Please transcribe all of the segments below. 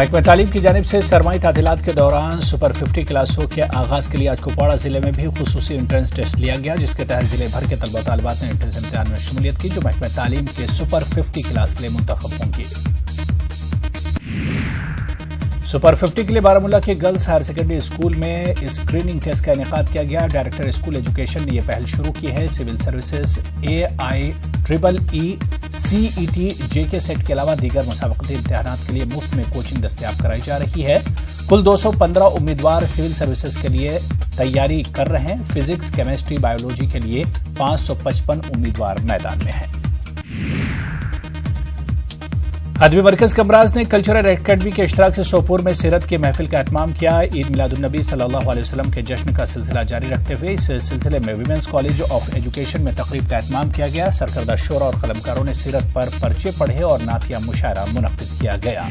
محکمہ تعلیم کی جانب سے سرمائی تعطیلات کے دوران سپر 50 کلاسوں کے آغاز کے لیے آج کپواڑہ ضلع میں بھی خصوصی انٹرنس ٹیسٹ لیا گیا، جس کے تحت ضلع بھر کے طلبہ و طالبات نے انٹرنس امتحان میں شمولیت کی، جو محکمہ تعلیم کے سپر 50 کلاس کے لیے منتخب ہوں گی۔ سپر 50 کے لیے بارہمولہ کے گرلز ہائر سیکنڈری اسکول میں اسکریننگ ٹیسٹ کا انعقاد کیا گیا۔ ڈائریکٹر اسکول ایجوکیشن نے یہ پہل شروع کی ہے۔ Civil services AIEEE CET JK SET کے علاوہ دیگر مسابقتی امتحانات کے لیے مفت میں کوچنگ دستیاب کرائی جا رہی ہے۔ کل 215 امیدوار سول سروسز کے لیے تیاری کر رہے ہیں۔ فزکس، کیمسٹری، بایولوجی کے لیے 555 امیدوار میدان میں ہیں۔ ادبی مرکز کمراز نے کلچرل اکیڈمی کے اشتراک سے سوپور میں سیرت کی محفل کا اہتمام کیا۔ عید میلاد النبی صلی اللہ علیہ وسلم کے جشن کا سلسلہ جاری رکھتے ہوئے اس سلسلے میں ویمنس کالج آف ایجوکیشن میں تقریب کا اہتمام کیا گیا۔ سرکردہ شعراء اور قلمکاروں نے سیرت پر پرچے پڑھے اور نعتیہ مشاعرہ منعقد کیا گیا۔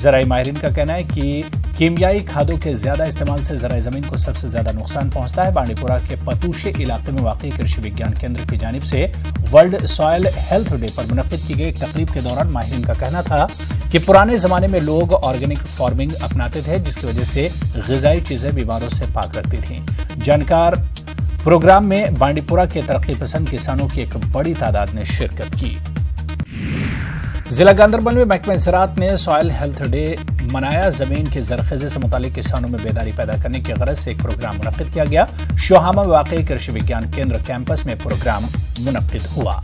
زرعی ماہرین کا کہنا ہے کہ کیمیائی کھادوں کے زیادہ استعمال سے زرعی زمین کو سب سے زیادہ نقصان پہنچتا ہے۔ بانڈی پورہ کے پتوشے علاقے میں واقع کرشی وگیان کیندر کی جانب سے ورلڈ سوائل ہیلتھ ڈے پر منعقد کی گئی ایک تقریب کے دوران ماہرین کا کہنا تھا کہ پرانے زمانے میں لوگ آرگینک فارمنگ اپناتے تھے، جس کی وجہ سے غذائی چیزیں بیماروں سے پاک رکھتی تھیں۔ جانکار پروگرام میں بانڈی پورہ کے ترقی پسند کسانوں کی ایک بڑی تعداد نے شرکت کی۔ ضلع گاندربل میں محکمہ زراعت نے سوائل ہیلتھ ڈے منایا۔ زمین کی زرخیزی سے متعلق کسانوں میں بیداری پیدا کرنے کی غرض سے ایک پروگرام منعقد کیا گیا۔ شوہامہ میں واقع کرشی وگیان کیندر کیمپس میں پروگرام منعقد ہوا۔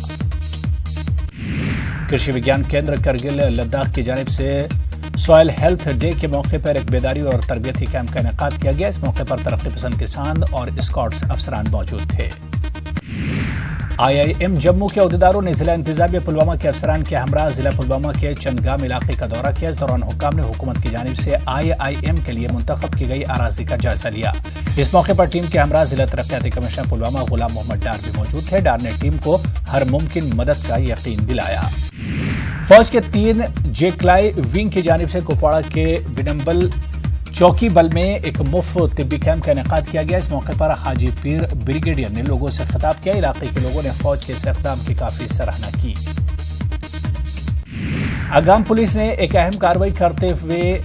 کرشی وگیان کیندر کرگل لداخ کی جانب سے سوائل ہیلتھ ڈے کے موقع پر ایک بیداری اور تربیتی کیمپ کا انعقاد کیا گیا۔ اس موقع پر ترقی پسند کسان اور اسکاؤٹس افسران موجود تھے۔ IIM جموں کے عہدیداروں نے ضلع انتظامیہ پلوامہ کے افسران کے ہمراہ ضلع پلوامہ کے چندگام علاقے کا دورہ کیا۔ اس دوران حکام نے حکومت کی جانب سے IIM کے لیے منتخب کی گئی اراضی کا جائزہ لیا۔ اس موقع پر ٹیم کے ہمراہ ضلع ترقیاتی کمشنر پلوامہ غلام محمد ڈار بھی موجود تھے۔ ڈار نے ٹیم کو ہر ممکن مدد کا یقین دلایا۔ فوج کے 3 جیکلائی ونگ کی جانب سے کپواڑہ کے بنمبل چوکی بل میں ایک مفت طبی کیمپ کا انعقاد کیا گیا۔ اس موقع پر حاجی پیر بریگیڈیئر نے لوگوں سے خطاب کیا۔ علاقے کے لوگوں نے فوج کے اس اقدام کی کافی سراہنا کی۔ آگام پولیس نے ایک اہم کارروائی کرتے ہوئے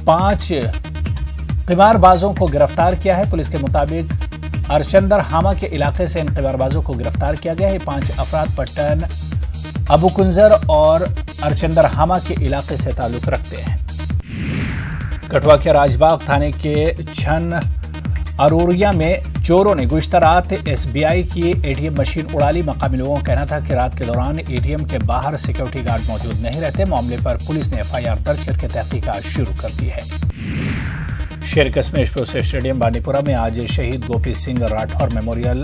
5 قمار بازوں کو گرفتار کیا ہے۔ پولیس کے مطابق ارچندر ہامہ کے علاقے سے ان قمار بازوں کو گرفتار کیا گیا ہے۔ 5 افراد پٹن ابو کنزر اور ارچندر ہامہ کے علاقے سے تعلق رکھتے ہیں۔ کٹھوا کے راج باغ تھانے کے چھن اروریا میں چوروں نے گزشتہ رات SBI کی ATM مشین اڑا لی۔ مقامی لوگوں کا کہنا تھا کہ رات کے دوران ATM کے باہر سیکورٹی گارڈ موجود نہیں رہتے۔ معاملے پر پولیس نے FIR درج کر کے تحقیقات شروع کر دی ہے۔ شیر قسم اسپورٹس اسٹیڈیم بانڈی پورہ میں آج شہید Gopi Singh Rathore memorial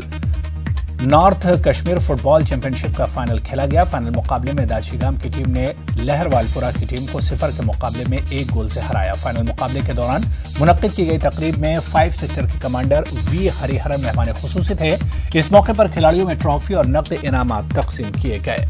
north Kashmir football championship کا فائنل کھیلا گیا۔ فائنل مقابلے میں داچی گام کی ٹیم نے لہر والپورہ کی ٹیم کو 0 کے مقابلے میں 1 گول سے ہرایا۔ فائنل مقابلے کے دوران منعقد کی گئی تقریب میں 5 سیکٹر کے کمانڈر V ہری ہرن مہمان خصوصی تھے۔ اس موقع پر کھلاڑیوں میں ٹرافی اور نقد انعامات تقسیم کیے گئے۔